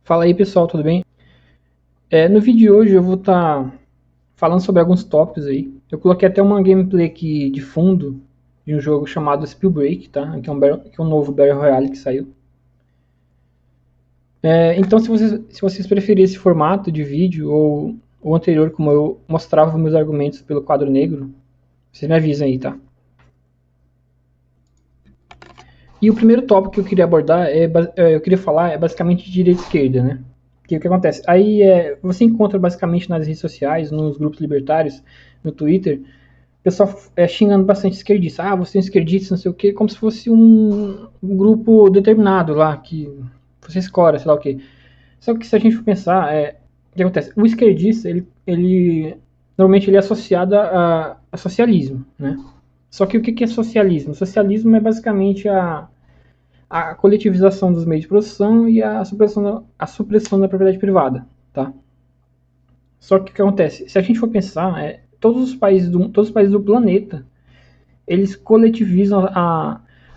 Fala aí pessoal, tudo bem? No vídeo de hoje eu vou estar falando sobre alguns tópicos aí. Eu coloquei até uma gameplay aqui de fundo de um jogo chamado Spellbreak, tá? Que é um novo Battle Royale que saiu. Então se vocês preferirem esse formato de vídeo ou o anterior, como eu mostrava meus argumentos pelo quadro negro, vocês me avisam aí, tá? E o primeiro tópico que eu queria abordar, eu queria falar, é basicamente de direita e esquerda, né? Porque o que acontece? Aí você encontra basicamente nas redes sociais, nos grupos libertários, no Twitter, o pessoal xingando bastante esquerdista. Ah, você é um esquerdista, não sei o quê, como se fosse um grupo determinado lá, que você escolhe, sei lá o quê. Só que se a gente for pensar, o que acontece? O esquerdista, normalmente ele é associado a socialismo, né? Só que o que é socialismo? O socialismo é basicamente a coletivização dos meios de produção e a supressão da propriedade privada, tá? Só que o que acontece? Se a gente for pensar, todos os países do planeta, eles coletivizam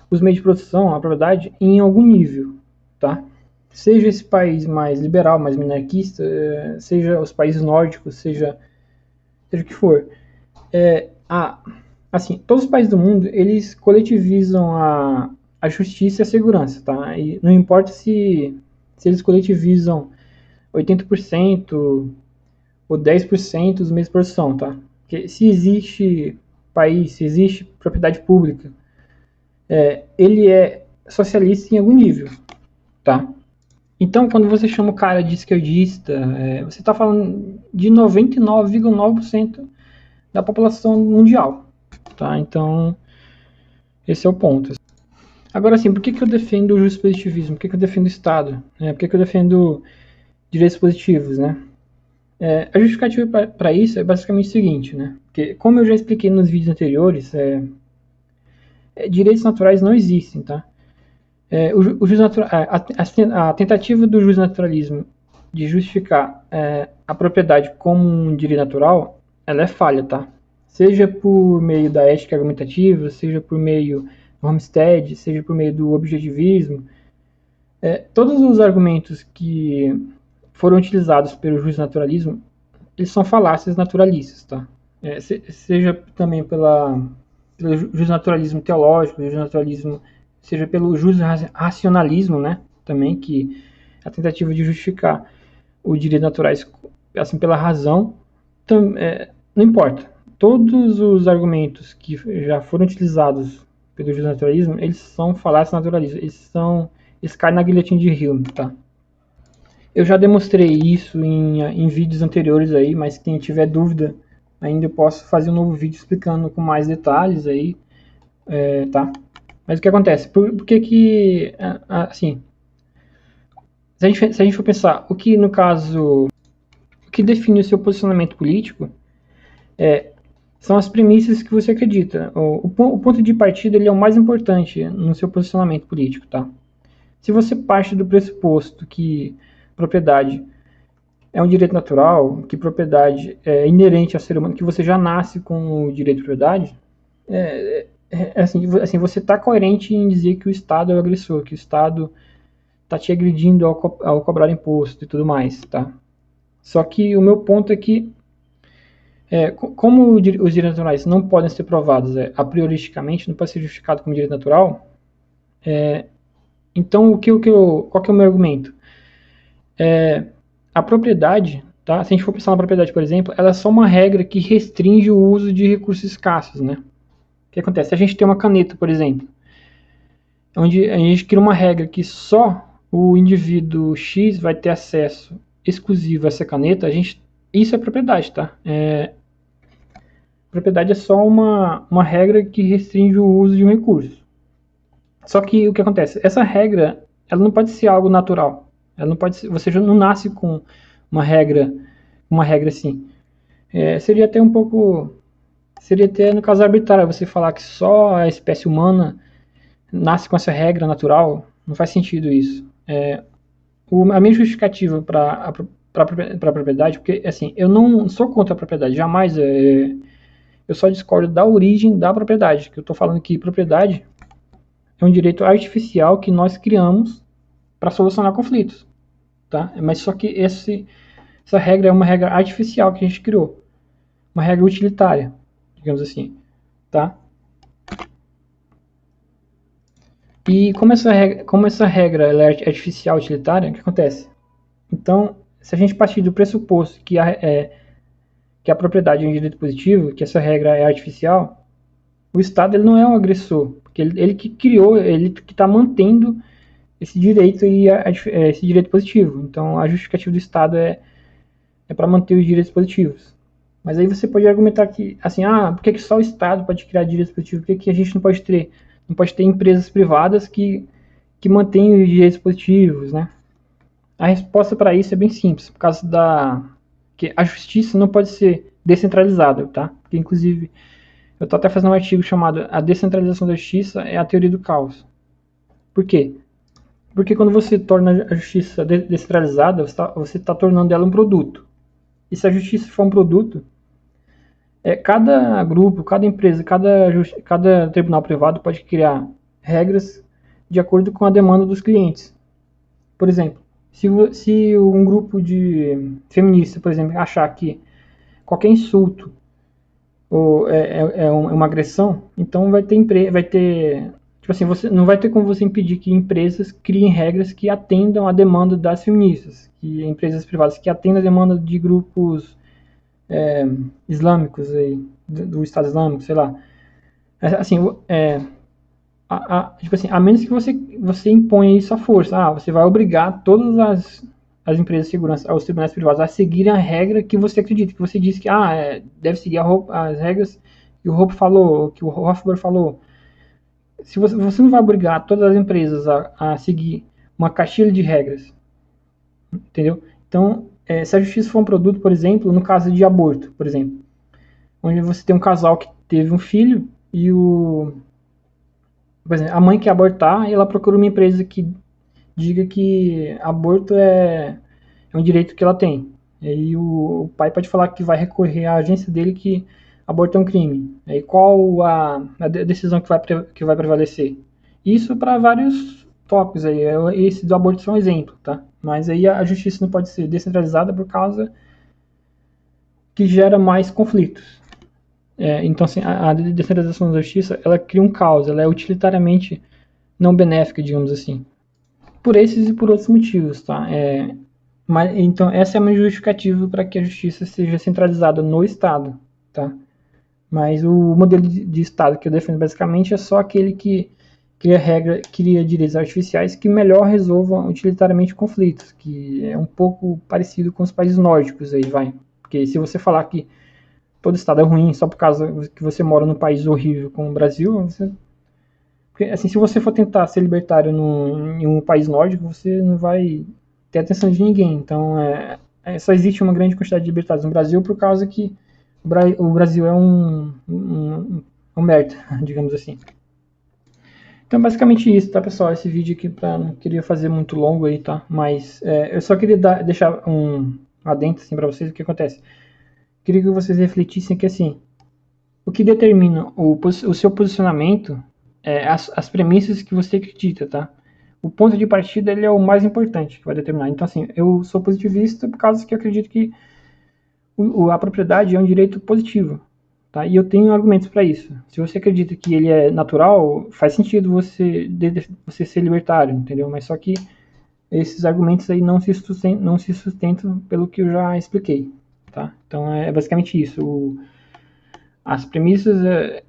os meios de produção, a propriedade, em algum nível, tá? Seja esse país mais liberal, mais minarquista, seja os países nórdicos, seja o que for. É, a, assim, todos os países do mundo, eles coletivizam a justiça e a segurança, tá? E não importa se eles coletivizam 80% ou 10% dos meios de produção, tá? Porque se existe país, se existe propriedade pública, ele é socialista em algum nível, tá? Então, quando você chama o cara de esquerdista, você está falando de 99,9% da população mundial, tá? Então, esse é o ponto. Agora, assim, por que eu defendo o positivismo? Por que eu defendo o Estado? Por que eu defendo direitos positivos, né? A justificativa para isso é basicamente o seguinte, né? Porque, como eu já expliquei nos vídeos anteriores, direitos naturais não existem, tá? O juiz a tentativa do juiz naturalismo de justificar a propriedade como um direito natural, ela é falha, tá? Seja por meio da ética argumentativa, seja por meio do Homestead, seja por meio do objetivismo, todos os argumentos que foram utilizados pelo juiz naturalismo, eles são falácias naturalistas, tá? Seja também pelo juiz naturalismo teológico, juiz naturalismo, seja pelo juiz racionalismo, né? Também que a tentativa de justificar os direitos naturais assim pela razão, não importa. Todos os argumentos que já foram utilizados pelo juiz naturalismo, eles são falácias naturalistas, eles caem na guilhotina de Hume, tá? Eu já demonstrei isso em vídeos anteriores aí, mas quem tiver dúvida, ainda eu posso fazer um novo vídeo explicando com mais detalhes aí, tá? Mas o que acontece? Por que assim, se a gente for pensar, o que define o seu posicionamento político são as premissas que você acredita. O ponto de partida ele é o mais importante no seu posicionamento político, tá? Se você parte do pressuposto que propriedade é um direito natural, que propriedade é inerente ao ser humano, que você já nasce com o direito de propriedade, assim, você está coerente em dizer que o Estado é o agressor, que o Estado está te agredindo ao cobrar imposto e tudo mais, tá? Só que o meu ponto é que, como os direitos naturais não podem ser provados a prioristicamente, não pode ser justificado como direito natural, então qual que é o meu argumento? A propriedade, tá? Se a gente for pensar na propriedade, por exemplo, ela é só uma regra que restringe o uso de recursos escassos, né? O que acontece? Se a gente tem uma caneta, por exemplo, onde a gente cria uma regra que só o indivíduo X vai ter acesso exclusivo a essa caneta, isso é propriedade, tá? Propriedade é só uma regra que restringe o uso de um recurso. Só que o que acontece? Essa regra, ela não pode ser algo natural. Ela não pode ser, você já não nasce com uma regra assim. Seria até no caso arbitrário você falar que só a espécie humana nasce com essa regra natural. Não faz sentido isso. A minha justificativa para a propriedade, porque assim, eu não sou contra a propriedade, jamais. Eu só discordo da origem da propriedade, que eu estou falando que propriedade é um direito artificial que nós criamos para solucionar conflitos. tá? Mas só que essa regra é uma regra artificial que a gente criou, uma regra utilitária, digamos assim, tá? E como essa regra ela é artificial utilitária, o que acontece? Então, se a gente partir do pressuposto que a propriedade é um direito positivo, que essa regra é artificial, o Estado ele não é um agressor, porque ele que criou, ele que está mantendo esse direito esse direito positivo. Então, a justificativa do Estado é para manter os direitos positivos. Mas aí você pode argumentar que, assim, por que só o Estado pode criar direitos positivos? Por que a gente não pode ter empresas privadas que mantêm os direitos positivos, né? A resposta para isso é bem simples, por causa que a justiça não pode ser descentralizada, tá? Porque, inclusive, eu estou até fazendo um artigo chamado A Descentralização da Justiça é a Teoria do Caos. Por quê? Porque quando você torna a justiça descentralizada, você tá tornando ela um produto. E se a justiça for um produto, cada grupo, cada empresa, cada tribunal privado pode criar regras de acordo com a demanda dos clientes. Por exemplo, se um grupo de feministas, por exemplo, achar que qualquer insulto é uma agressão, então tipo assim, você não vai ter como você impedir que empresas criem regras que atendam à demanda das feministas, que empresas privadas que atendam a demanda de grupos islâmicos aí, do Estado Islâmico, sei lá. Assim, tipo assim, a menos que você imponha isso à força. Você vai obrigar todas as empresas de segurança, os tribunais privados, a seguirem a regra que você acredita, que você disse que deve seguir as regras que o Hoppe falou, que o Hofbauer falou. Se você não vai obrigar todas as empresas a seguir uma caixilha de regras, entendeu? Então, se a justiça for um produto, por exemplo, no caso de aborto, por exemplo, onde você tem um casal que teve um filho e por exemplo, a mãe quer abortar e ela procura uma empresa que diga que aborto é um direito que ela tem. E aí o pai pode falar que vai recorrer à agência dele que aborto é um crime. E aí qual a decisão que vai prevalecer? Isso para vários tópicos aí. Esse do aborto é um exemplo, tá? Mas aí a justiça não pode ser descentralizada por causa que gera mais conflitos. Então, assim, a descentralização da justiça, ela cria um caos, ela é utilitariamente não benéfica, digamos assim. Por esses e por outros motivos, tá? Então, essa é a minha justificativa para que a justiça seja centralizada no Estado, tá? Mas o modelo de Estado que eu defendo basicamente é só aquele que cria direitos artificiais que melhor resolvam utilitariamente conflitos, que é um pouco parecido com os países nórdicos aí, vai. Porque se você falar que todo Estado é ruim só por causa que você mora num país horrível como o Brasil, porque, assim, se você for tentar ser libertário em um país nórdico, você não vai ter atenção de ninguém. Então, só existe uma grande quantidade de libertários no Brasil por causa que o Brasil é um merda, digamos assim. Então, basicamente isso, tá, pessoal? Esse vídeo aqui, não queria fazer muito longo aí, tá? Mas eu só queria deixar um adentro, assim, pra vocês, o que acontece. Queria que vocês refletissem que, assim, o que determina o seu posicionamento é as premissas que você acredita, tá? O ponto de partida ele é o mais importante que vai determinar. Então, assim, eu sou positivista por causa que eu acredito que a propriedade é um direito positivo, tá? E eu tenho argumentos para isso. Se você acredita que ele é natural, faz sentido você ser libertário, entendeu? Mas só que esses argumentos aí não se sustentam pelo que eu já expliquei, tá? Então é basicamente isso. As premissas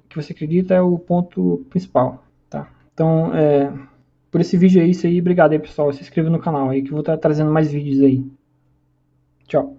que você acredita é o ponto principal, tá? Então, por esse vídeo é isso aí. Obrigado aí, pessoal. Se inscreva no canal aí que eu vou estar trazendo mais vídeos aí. Tchau.